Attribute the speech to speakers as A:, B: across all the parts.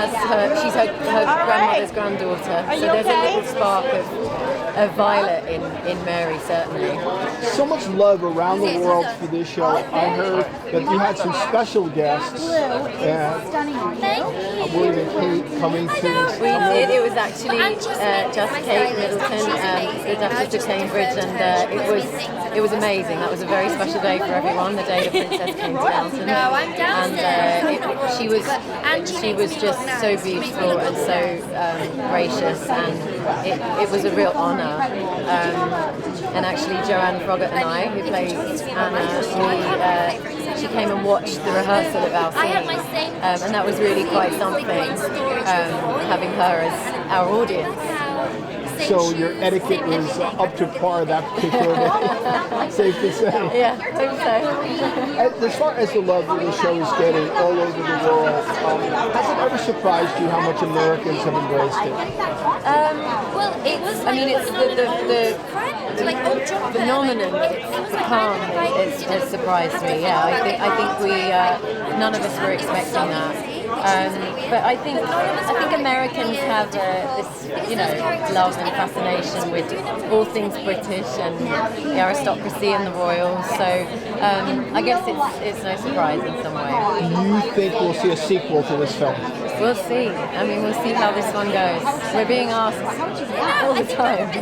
A: She's her grandmother's granddaughter, so there's a little spark of Violet in Mary, certainly.
B: So much love around the world for this show. I heard that you had some special guests, and William and Kate coming to this.
A: We did. It was actually just Kate Middleton, the Duchess of Cambridge, and it was amazing. That was a very special day for everyone. The day the princess came to Downton, and she was just so beautiful and so gracious, and it was a real honour. And actually, Joanne Froggatt and I, who plays Anna, she came and watched the rehearsal of our scene, and that was really quite something, having her as our audience.
B: So your etiquette was up to par that particular day, safe to say.
A: Yeah, I think so.
B: As far as the love that the show is getting all over the world, has it ever surprised you how much Americans have embraced it? It's the phenomenon it's become has surprised me. Yeah, I think we none of us were expecting that. But I think Americans have this, love and fascination with all things British and the aristocracy and the royals. So I guess it's no surprise in some way. Do you think we'll see a sequel to this film?
A: We'll see. I mean, we'll see how this one goes. We're being asked all the time,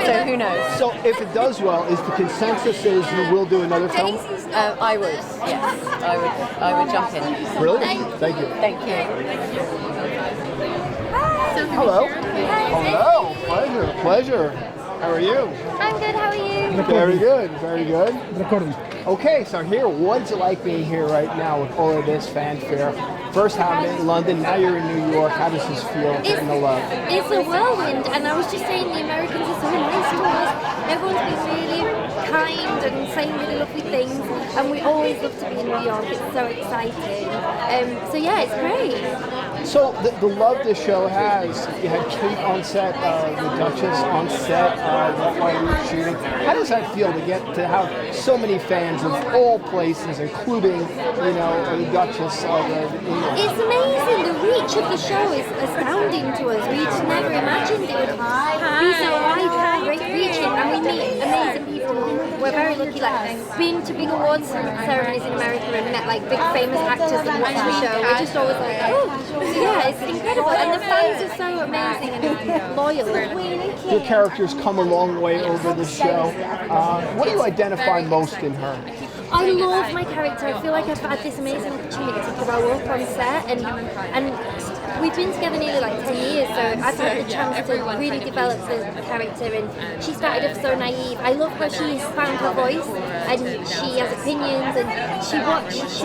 A: so who knows?
B: So if it does well, is the consensus is you will do another film?
A: I would, yes. I would jump in.
B: Really? Thank you.
A: Thank you.
B: Hello. Hello. Pleasure. How are you?
C: I'm good, how are you?
B: Very good, very good. Okay, so what's it like being here right now with all of this fanfare? First happened in London, now you're in New York. How does this feel getting the love?
C: It's a whirlwind, and I was just saying the Americans are so nice to us. Everyone's been really kind and saying really lovely things, and we always love to be in New York. It's so exciting. So yeah, it's great.
B: So the love this show has, you had Kate on set, the Duchess on set, while you were shooting. How does that feel to get to have so many fans of all places, including, the Duchess of England?
C: It's amazing. The reach of the show is astounding to us. We just never imagined it would be so wide, great reaching, and we meet amazing people. We're very lucky, been to big awards ceremonies in America and met big famous actors and watched the show. We're just always so yeah, it's incredible, and the fans are so amazing and loyal.
B: Your characters come a long way over the show. What do you identify most in her?
C: I love my character. I feel like I've had this amazing opportunity to grow up on set, and we've been together nearly 10 years, so I've had the chance to really develop the character, and she started off so naive. I love how she's found her voice, and she has opinions, and she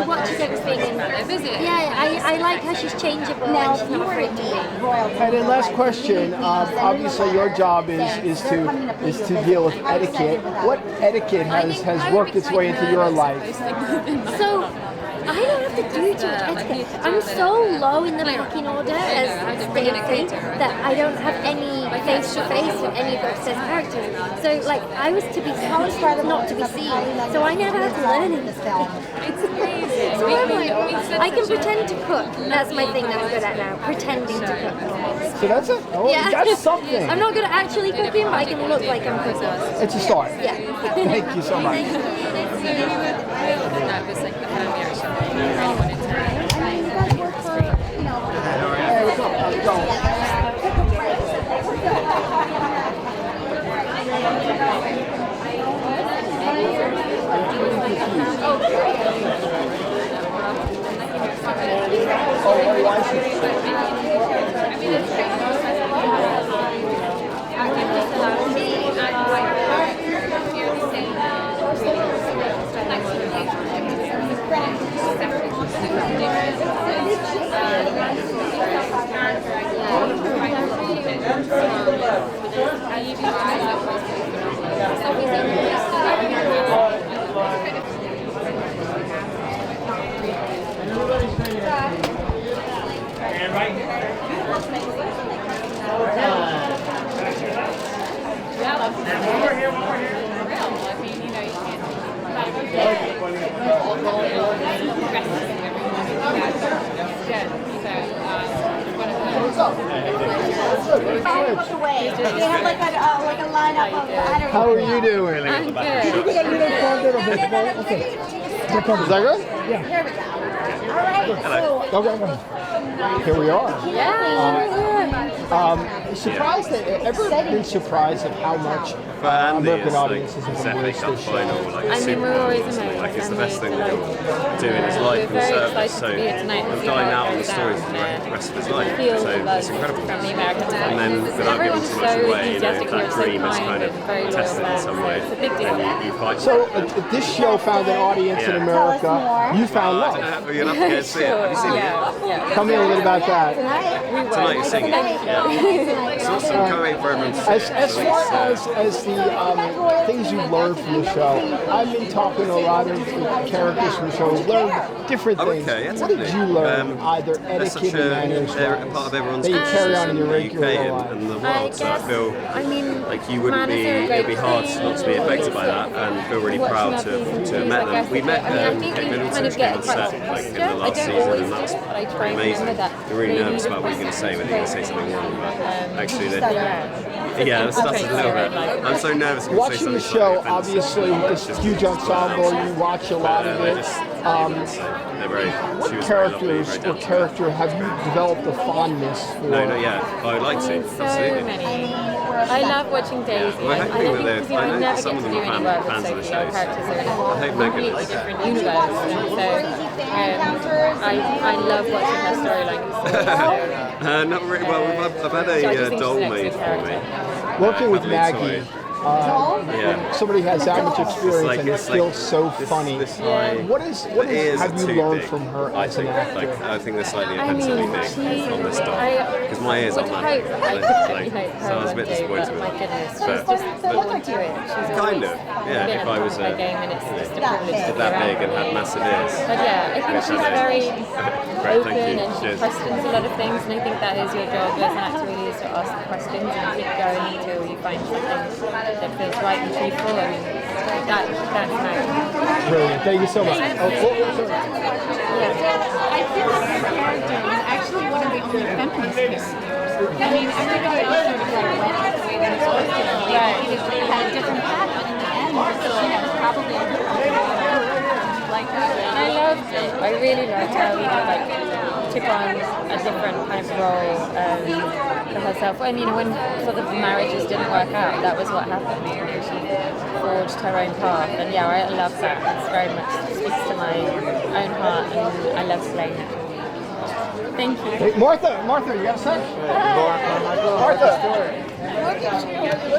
C: watches everything, and yeah, I like how she's changeable and she's not afraid to be.
B: And then last question, obviously your job is to deal with etiquette. What etiquette has worked its way into your life?
C: So I don't have to do too much etiquette. I'm so low in the pecking order as Stacey that I don't have any face-to-face with any of the obsessed characters. So I was to be told not to be seen. So I never had to learn anything. So I can pretend to cook. That's my thing that I'm good at now, pretending to cook.
B: So that's something.
C: I'm not good at actually cooking, but I can look like I'm cooking.
B: It's a start.
C: Yeah.
B: Thank you so much.
D: Good. So How are you doing?
B: I'm good.
D: Is that good?
E: Yeah. Here we go. All right.
D: Okay. Here we are.
B: Yeah.
D: Surprised that ever been surprised at how much American audiences have embraced this show?
B: I mean, we're always amazed.
F: Like it's the best thing
B: we're
F: that he'll do in his life in
B: very
F: service.
B: excited
F: So
B: to be here tonight and
F: he'll
B: see
F: dine
B: how
F: out
B: it
F: on the
B: goes
F: stories
B: down.
F: for the rest of his life.
B: Feel
F: So
B: the buzz
F: it's incredible.
B: from the American side.
F: And then without
B: Everyone
F: giving
B: is
F: too
B: so
F: much away, you know,
B: enthusiastic
F: that
B: here, so
F: dream is
B: kind
F: kind of
B: and very loyal
F: tested in
B: fans,
F: some
B: so
F: way.
B: it's a big deal.
F: And you fight.
D: So this show found an audience in America. You found love.
F: You'll have to go see it. Have you seen it?
B: Yeah.
D: Tell me a little bit about that.
F: Tonight you're singing. Yeah. So it's can't wait for everyone to see it.
D: As far as the things you've learned from the show, I've been talking to a lot of characters from the show who've learned different things.
F: Okay, yeah,
D: What did you learn, either
F: That's such
D: etiquette and
F: a
D: manners
F: part of everyone's
D: that you carry on in your
F: the UK
D: regular life?
F: and the
B: I
F: world, so I
B: guess,
F: feel
B: I mean,
F: like you wouldn't be, it'd be hard not to be affected by that and feel really proud to have met them. We met Kate Middleton, she came on set like in the last season and that was pretty amazing. You're really nervous about what you're going to say when you're going to say something wrong, but actually yeah, it starts a little bit. I'm so nervous when you say
D: Watching the
F: something
D: show,
F: slightly
D: obviously, with this huge ensemble, you watch a lot of it.
F: They're very,
D: What
F: she was very lovely,
D: characters
F: very
D: or
F: down to earth.
D: character have you developed a fondness for?
F: No, not yet. I would like to,
B: So
F: absolutely.
B: many. I love watching Daisy.
F: Well, I hope
B: I don't
F: that
B: think because I
F: know
B: never
F: some
B: get
F: of
B: to do
F: them are
B: any work with
F: fans of the
B: Sophie. Our
F: shows.
B: characters are in a
F: I hope they're good.
B: completely different universe. So I love watching her storyline.
F: Not really. Well, I've had
B: So I just
F: a
B: think
F: doll
B: she's an
F: made
B: excellent
F: for me.
D: Working with
F: Lovely
D: Maggie,
F: toy.
D: when somebody has that much experience and it's still so
F: this-
D: funny.
F: this high-
D: What
F: the
D: have
F: ears are
D: you
F: too
D: learned
F: big,
D: from her
F: I
D: as an
F: think.
D: actor?
F: Like, I think they're slightly
B: I mean,
F: offensively big
B: she-
F: on this doll. Because my ears
B: would
F: aren't
B: hope
F: that
B: I
F: big.
B: could
F: Like,
B: hope
F: so I was a bit disappointed
B: but
F: with
B: my
F: it.
B: goodness,
F: But-
B: she's just born to it. She's
F: Kind
B: always
F: of, yeah,
B: been
F: if
B: at
F: I was
B: her
F: a-
B: game, and it's just a privilege to be
F: that
B: around
F: big and
B: her.
F: had massive ears.
B: But yeah, I think
F: Which
B: she's
F: I know.
B: very
F: Great,
B: open
F: thank you.
B: and she
F: Cheers.
B: questions a lot of things, and I think that is your job as an actor, really, is to ask the questions and keep going until you find something that feels right and truthful, and that's magic.
D: Brilliant. Thank you so much. Oh,
G: I feel like her character was actually one of the only feminist characters. I mean, everybody else sort of like went the way they were supposed to. Like, she had a different path, but in the end, probably a good like that.
B: I loved it. I really liked how like took on a different kind of role for herself. And when sort of marriages didn't work out, that was what happened. She forged her own path, and yeah, I love that. It's very much speaks to my own heart, and I love playing it. Thank you.
D: Hey, Martha, you got a sec? Martha.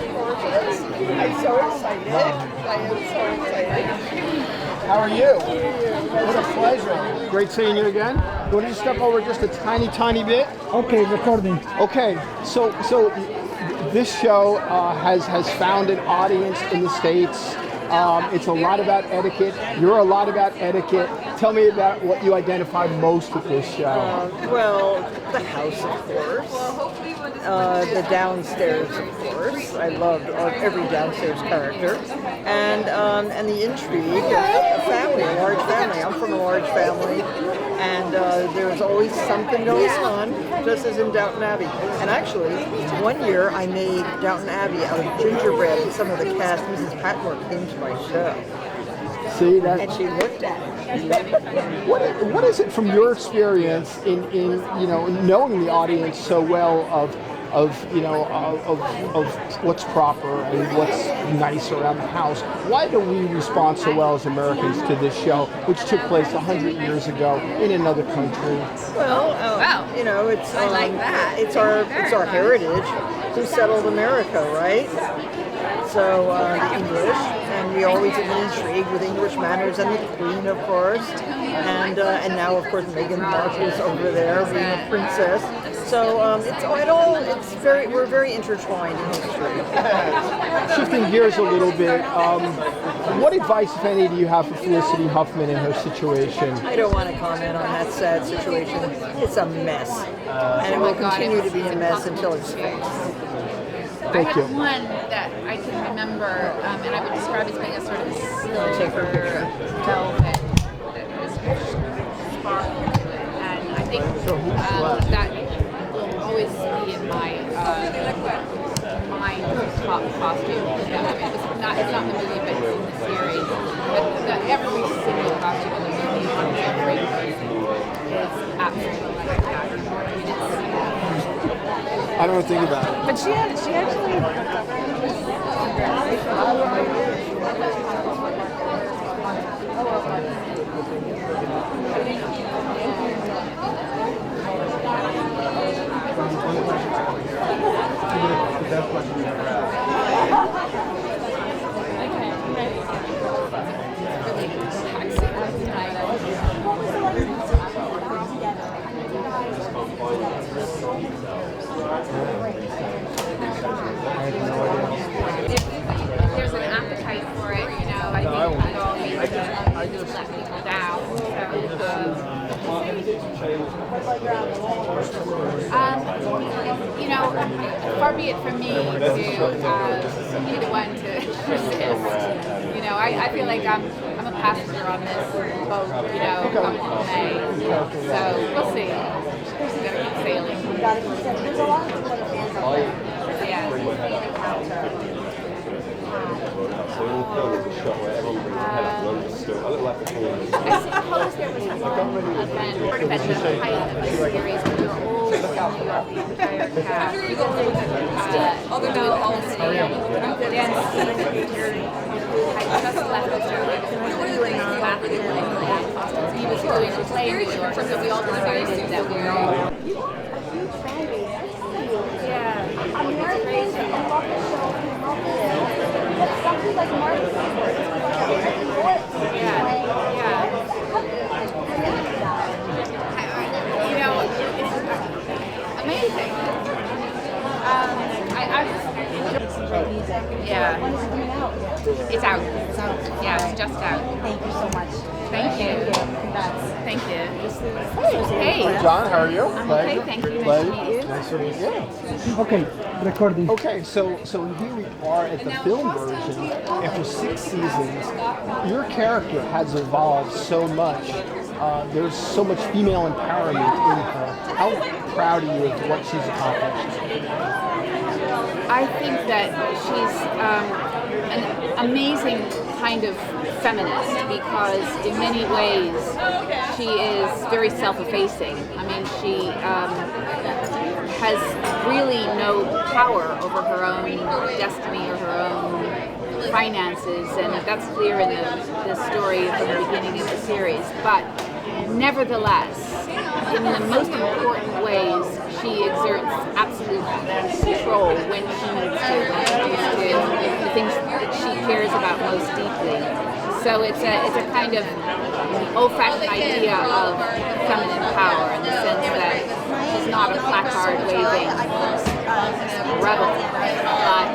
H: I'm so excited. I am so excited.
D: How are you? What a pleasure. Great seeing you again. You want to just step over just a tiny bit?
E: Okay, recording.
D: Okay, so this show has found an audience in the States. It's a lot about etiquette. You're a lot about etiquette. Tell me about what you identify most with this show.
H: Well, the house, of course. The downstairs, of course. I loved every downstairs character, and the intrigue of a family, a large family. I'm from a large family, and there was always something going on, just as in Downton Abbey. And actually, one year I made Downton Abbey out of gingerbread, and some of the cast, Mrs. Patmore, came to my show.
D: See that?
H: And she looked at it.
D: What is it from your experience in knowing the audience so well of what's proper and what's nice around the house? Why do we respond so well as Americans to this show, which took place 100 years ago in another country?
H: Well, it's
G: I like that.
H: It's our heritage. Who settled America, right? So the English, and we always have been intrigued with English manners and the Queen, of course, and now, of course, Meghan Markle's over there being a princess. So we're very intertwined in history.
D: Shifting gears a little bit, what advice, if any, do you have for Felicity Huffman in her situation?
H: I don't want to comment on that sad situation. It's a mess, and it will continue to be a mess until it's fixed.
D: Thank you.
G: I have one that I can remember, and I would describe as being a sort of silver velvet that has sparkle to it. And I think that will always costume. It's not in the movie, but it's in the series. But every single costume in the movie on every person is absolutely like that.
D: I don't think about it.
H: But she actually.
G: There's an appetite for it, you know. I think it all means to let people down. You know, far be it from me to be the one to resist. You know, I feel like I'm a passenger on this boat, you know, come May. So we'll see. We're gonna keep sailing.
C: There's a lot of people that are fans of it.
G: Yeah.
F: So in the film, there's a shot where everyone brings a head up and understood. I look like a fool.
G: I suppose there was one event at the height of the series when we were all the entire cast. We go through then I just left the show. He was doing a play in New York, so we all decided that we were all. Yeah.
C: Americans love the show. But something like Martin
G: You know, it's amazing. Yeah. It's out. Yeah, it's just out.
C: Thank you so much.
G: Thank you. Thank you. Hey.
D: John, how are you?
G: I'm okay, thank you. Nice to meet you.
D: Nice to meet you.
E: Okay, recording.
D: Okay, so here we are at the film version. After 6 seasons, your character has evolved so much. There's so much female empowerment in her. How proud are you of what she's accomplished?
G: I think that she's an amazing kind of feminist because in many ways she is very self-effacing. I mean, she has really no power over her own destiny or her own finances, and that's clear in the story from the beginning of the series. But nevertheless, in the most important ways, she exerts absolute control when she needs to, the things that she cares about most deeply. So it's a kind of old-fashioned idea of feminine power in the sense that she's not a placard-waving rebel, but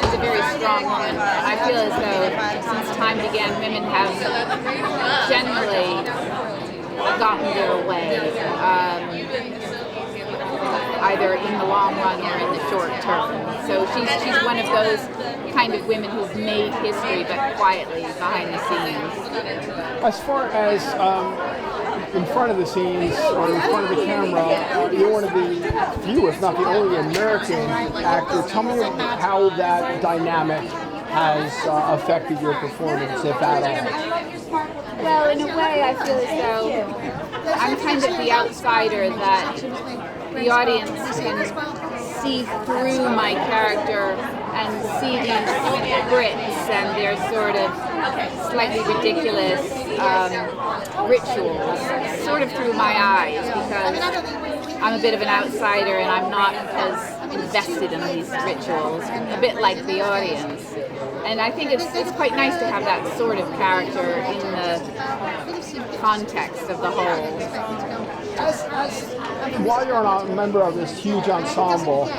G: she's a very strong woman. I feel as though since time began, women have generally gotten their way, either in the long run or in the short term. So she's one of those kind of women who've made history, but quietly behind the scenes.
D: As far as in front of the scenes or in front of the camera, you're one of the few, if not the only American actor. Tell me how that dynamic has affected your performance, if at all.
G: Well, in a way, I feel as though I'm kind of the outsider that the audience can see through my character and see these Brits and their sort of slightly ridiculous rituals sort of through my eyes, because I'm a bit of an outsider and I'm not as invested in these rituals, a bit like the audience. And I think it's quite nice to have that sort of character in the context of the whole.
D: While you're a member of this huge ensemble,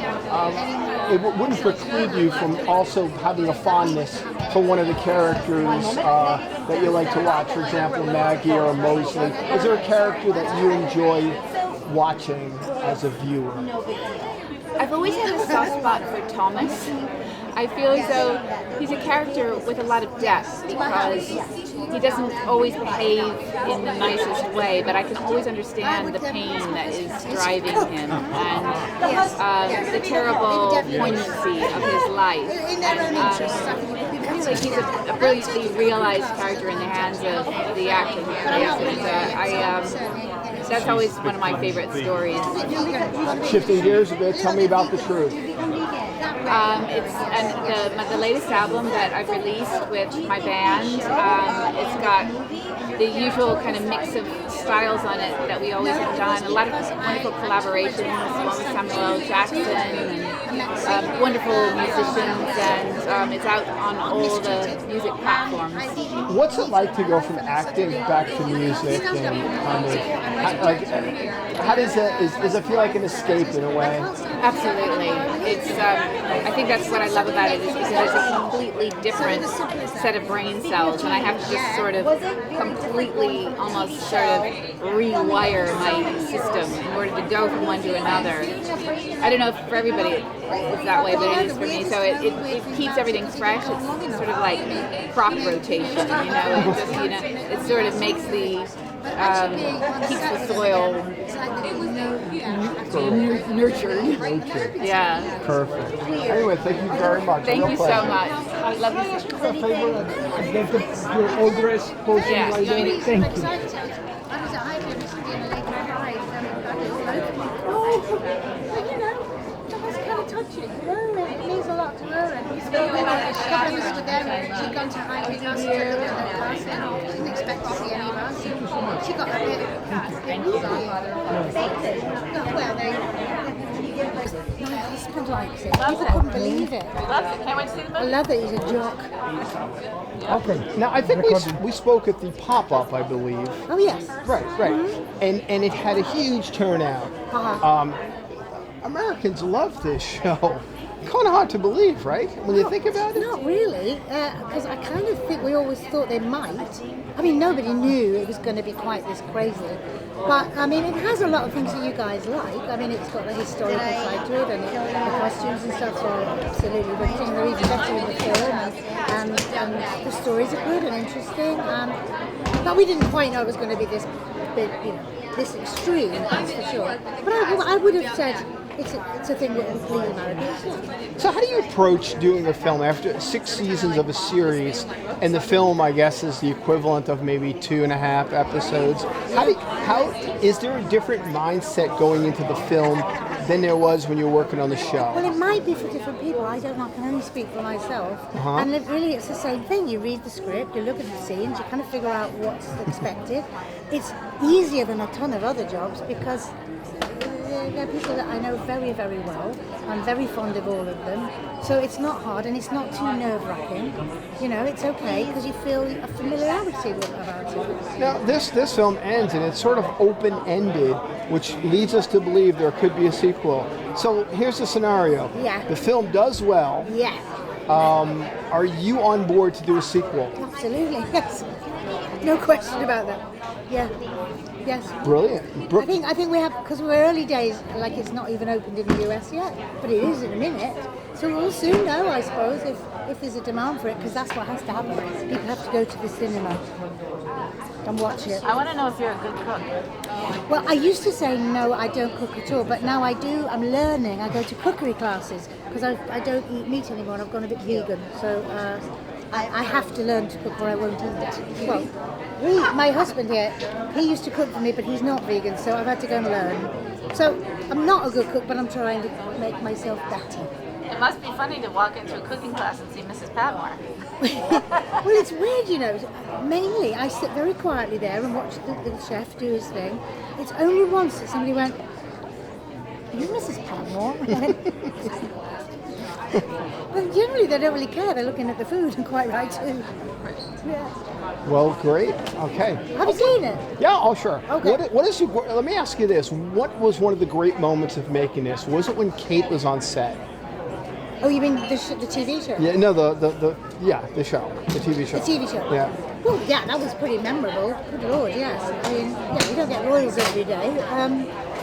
D: it wouldn't preclude you from also having a fondness for one of the characters that you like to watch. For example, Maggie or Mosley. Is there a character that you enjoy watching as a viewer?
G: I've always had a soft spot for Thomas. I feel as though he's a character with a lot of depth because he doesn't always behave in the nicest way, but I can always understand the pain that is driving him and the terrible poignancy of his life. And, I feel like he's a brilliantly realized character in the hands of the actor who plays it. That's always one of my favorite stories.
D: Shifting gears a bit, tell me about The Truth.
G: It's the latest album that I've released with my band. It's got the usual kind of mix of styles on it that we always have done. A lot of wonderful collaborations with Samuel Jackson and wonderful musicians, and it's out on all the music platforms.
D: What's it like to go from acting back to music, and how does it feel like an escape in a way?
G: Absolutely. It's I think that's what I love about it, is because there's a completely different set of brain cells, and I have to just sort of completely almost sort of rewire my system in order to go from one to another. I don't know if for everybody it's that way, but it is for me. So it keeps everything fresh. It's sort of like crop rotation, it sort of makes the keeps the soil nurtured. Yeah.
D: Perfect. Anyway, thank you very much.
G: Thank you so much. I love you.
E: A favor, I gave your old dress posting like that. Thank you.
C: It means a lot to her. And she's gone to high class and didn't expect to see any of us. She got a bit. My husband likes it. People couldn't believe it.
G: Loves it. Can't wait to see the movie.
C: I love that he's a jock.
D: Okay. Now I think we spoke at the pop-up, I believe.
C: Oh yes.
D: Right. Mm-hmm. And it had a huge turnout. Americans love this show. Kind of hard to believe, right? When you think about it.
C: Not really, because I kind of think we always thought they might. I mean, nobody knew it was going to be quite this crazy. But, I mean, it has a lot of things that you guys like. I mean, it's got the historical side to it, and the costumes and stuff are absolutely riveting. They're even better in the film, and the stories are good and interesting. But we didn't quite know it was going to be this big, this extreme, that's for sure. But I would have said it's a thing that would please Americans.
D: So how do you approach doing a film after 6 seasons of a series, and the film, I guess, is the equivalent of maybe 2.5 episodes? How is there a different mindset going into the film than there was when you were working on the show?
C: Well, it might be for different people. I don't know. I can only speak for myself. And really, it's the same thing. You read the script, you look at the scenes, you kind of figure out what's expected. It's easier than a ton of other jobs because they're people that I know very, very well. I'm very fond of all of them. So it's not hard and it's not too nerve-wracking. It's okay because you feel a familiarity about it.
D: Now, this film ends and it's sort of open-ended, which leads us to believe there could be a sequel. So here's the scenario.
C: Yeah.
D: The film does well.
C: Yeah.
D: Are you on board to do a sequel?
C: Absolutely, yes. No question about that. Yeah. Yes.
D: Brilliant.
C: I think we have, because we're early days, like it's not even opened in the US yet, but it is in a minute. So we'll soon know, I suppose, if there's a demand for it, because that's what has to happen. People have to go to the cinema and watch it.
G: I want to know if you're a good cook.
C: Well, I used to say no, I don't cook at all, but now I do. I'm learning. I go to cookery classes because I don't eat meat anymore. And I've gone a bit vegan, so I have to learn to cook or I won't eat. Well, my husband here, he used to cook for me, but he's not vegan, so I've had to go and learn. So I'm not a good cook, but I'm trying to make myself better.
G: It must be funny to walk into a cooking class and see Mrs. Patmore.
C: Well, it's weird, Mainly, I sit very quietly there and watch the chef do his thing. It's only once that somebody went, "Are you Mrs. Patmore?" Well, generally they don't really care. They're looking at the food, and quite right too. Yeah.
D: Well, great. Okay.
C: Have you seen it?
D: Yeah. Oh, sure.
C: Okay.
D: Let me ask you this: what was one of the great moments of making this? Was it when Kate was on set?
C: Oh, you mean the TV show?
D: Yeah. No, the show, the TV show.
C: The TV show.
D: Yeah.
C: Well, yeah, that was pretty memorable. Good Lord, yes. I mean, yeah, you don't get royals every day.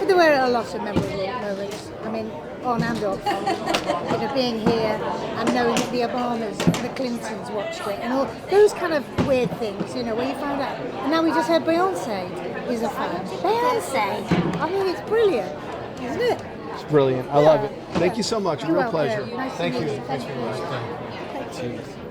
I: But there were a lot of memorable moments. I mean, on and off. Being here and knowing that the Obamas and the Clintons watched it and all those kind of weird things, where you find out. And now we just heard Beyonce is a fan. Beyonce! I mean, it's brilliant, isn't it?
D: It's brilliant. I love it. Thank you so much.
I: You're
D: Real
I: welcome.
D: pleasure.
I: Nice to
D: Thank
I: meet
D: you.
I: you. Thank you.
D: Cheers.